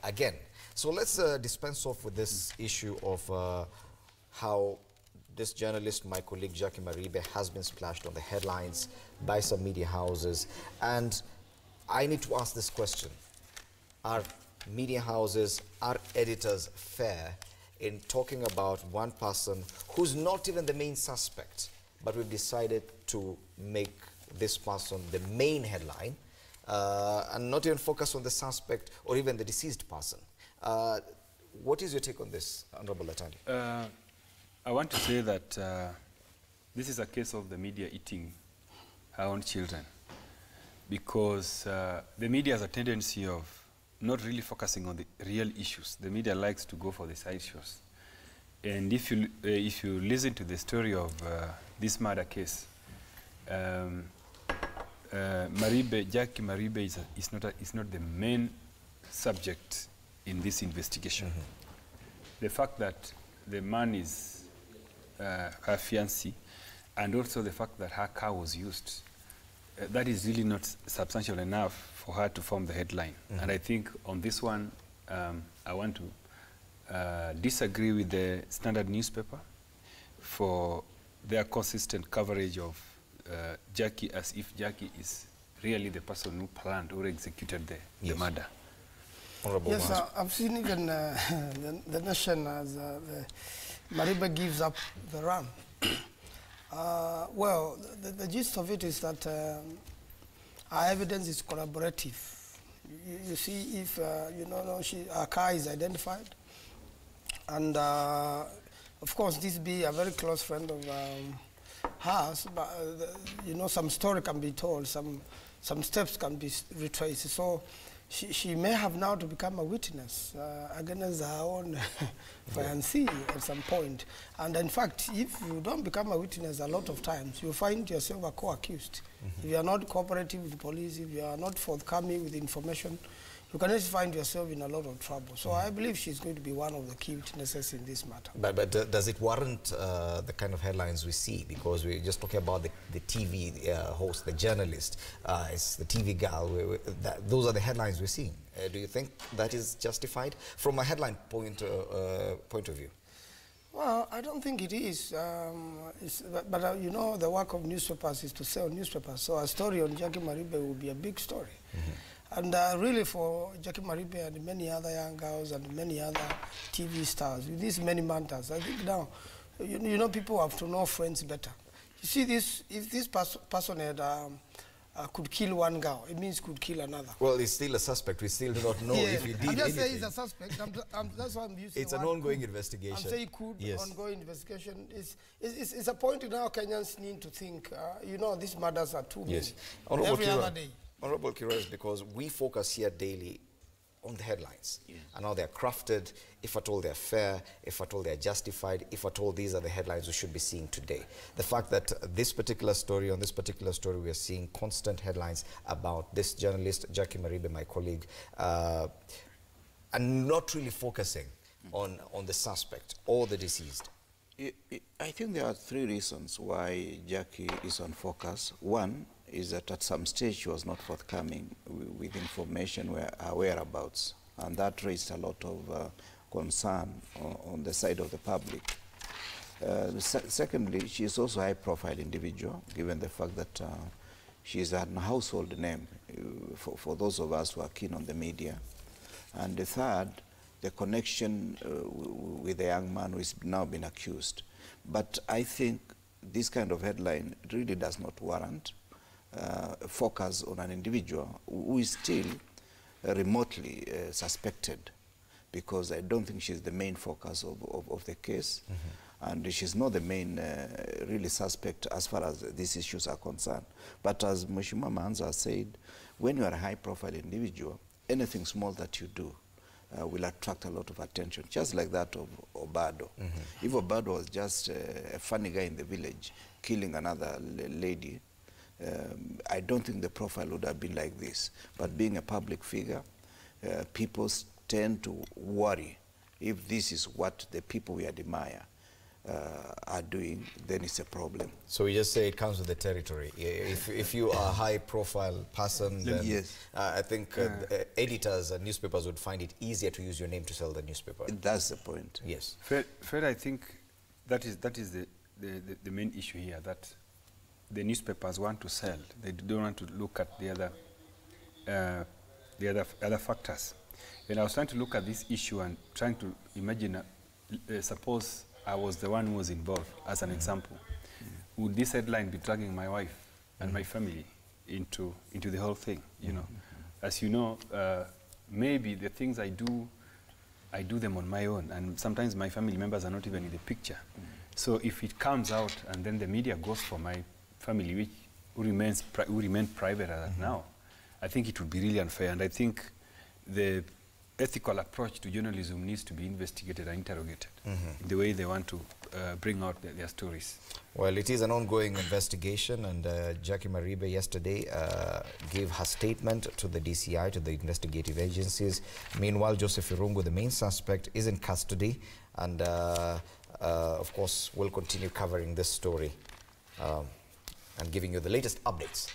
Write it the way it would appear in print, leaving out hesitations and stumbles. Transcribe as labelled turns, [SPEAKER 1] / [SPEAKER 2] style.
[SPEAKER 1] again. So let's dispense off with this issue of how this journalist, my colleague Jackie Maribe, has been splashed on the headlines by some media houses. And I need to ask this question. Are media houses, are editors fair in talking about one person who's not even the main suspect, but we've decided to make this person the main headline and not even focus on the suspect or even the deceased person? What is your take on this, Honorable Atandi?
[SPEAKER 2] I want to say that this is a case of the media eating our own children, because the media has a tendency of not really focusing on the real issues. The media likes to go for the sideshows. And if you listen to the story of this murder case, Jackie Maribe is not the main subject in this investigation. The fact that the man is her fiancé, and also the fact that her car was used, that is really not substantial enough for her to form the headline. And I think on this one, I want to disagree with the Standard newspaper for their consistent coverage of Jackie as if Jackie is really the person who planned or executed the murder.
[SPEAKER 3] Yes, I've seen even the nation as Maribe gives up the run. Well, the gist of it is that our evidence is collaborative. You see, if our car is identified, and of course this be a very close friend of hers, but some story can be told, some steps can be retraced. So she may have now to become a witness against her own fiancé at some point. And in fact, if you don't become a witness a lot of times, you find yourself a co-accused. If you are not cooperative with the police, if you are not forthcoming with information, you can just find yourself in a lot of trouble. So I believe she's going to be one of the key witnesses in this matter.
[SPEAKER 1] But does it warrant the kind of headlines we see? Because we're just talking about the TV host, the journalist, it's the TV girl. Those are the headlines we're seeing. Do you think that is justified from a headline point of view?
[SPEAKER 3] Well, I don't think it is. But the work of newspapers is to sell newspapers. So a story on Jackie Maribe will be a big story. And really for Jackie Maribe and many other young girls and many other TV stars, with these many matters, I think now, people have to know friends better. You see, if this person had could kill one girl, it means could kill another.
[SPEAKER 1] Well, he's still a suspect. We still do not know if he did anything.
[SPEAKER 3] I'm just saying he's a suspect. That's why I'm using
[SPEAKER 1] it's an ongoing investigation.
[SPEAKER 3] I'm saying ongoing investigation. It's a point now Kenyans need to think, these murders are too many. Every other day.
[SPEAKER 1] Honorable Kiraz, because we focus here daily on the headlines and how they're crafted, if at all they're fair, if at all they're justified, if at all these are the headlines we should be seeing today. The fact that on this particular story, we are seeing constant headlines about this journalist, Jackie Maribe, my colleague, and not really focusing on the suspect or the deceased.
[SPEAKER 4] I think there are three reasons why Jackie is on focus. One is that at some stage she was not forthcoming with information her whereabouts, and that raised a lot of concern on the side of the public. Secondly, she is also a high-profile individual, given the fact that she is a household name for those of us who are keen on the media. And the third, the connection with the young man who is now been accused. But I think this kind of headline really does not warrant focus on an individual who is still remotely suspected, because I don't think she's the main focus of the case, and she's not the main really suspect as far as these issues are concerned. But as Mheshimiwa Maanza said, when you are a high-profile individual, anything small that you do will attract a lot of attention, just like that of Obado. If Obado was just a funny guy in the village killing another lady, I don't think the profile would have been like this. But being a public figure, people tend to worry if this is what the people we admire are doing, then it's a problem.
[SPEAKER 1] So we just say it comes with the territory. If you are a high-profile person, then
[SPEAKER 4] yes.
[SPEAKER 1] I think editors and newspapers would find it easier to use your name to sell the newspaper.
[SPEAKER 4] That's the point.
[SPEAKER 1] Yes.
[SPEAKER 2] Fred, I think that is the main issue here, that the newspapers want to sell. They don't want to look at the other factors. And I was trying to look at this issue and trying to imagine, suppose I was the one who was involved, as an example. Would this headline be dragging my wife and my family into the whole thing? You know, as you know, maybe the things I do them on my own, and sometimes my family members are not even in the picture. So if it comes out and then the media goes for my family, who remain private as now, I think it would be really unfair. And I think the ethical approach to journalism needs to be investigated and interrogated in the way they want to bring out their stories.
[SPEAKER 1] Well, it is an ongoing investigation, and Jackie Maribe yesterday gave her statement to the DCI, to the investigative agencies. Meanwhile, Joseph Irungu, the main suspect, is in custody, and of course, we'll continue covering this story and giving you the latest updates.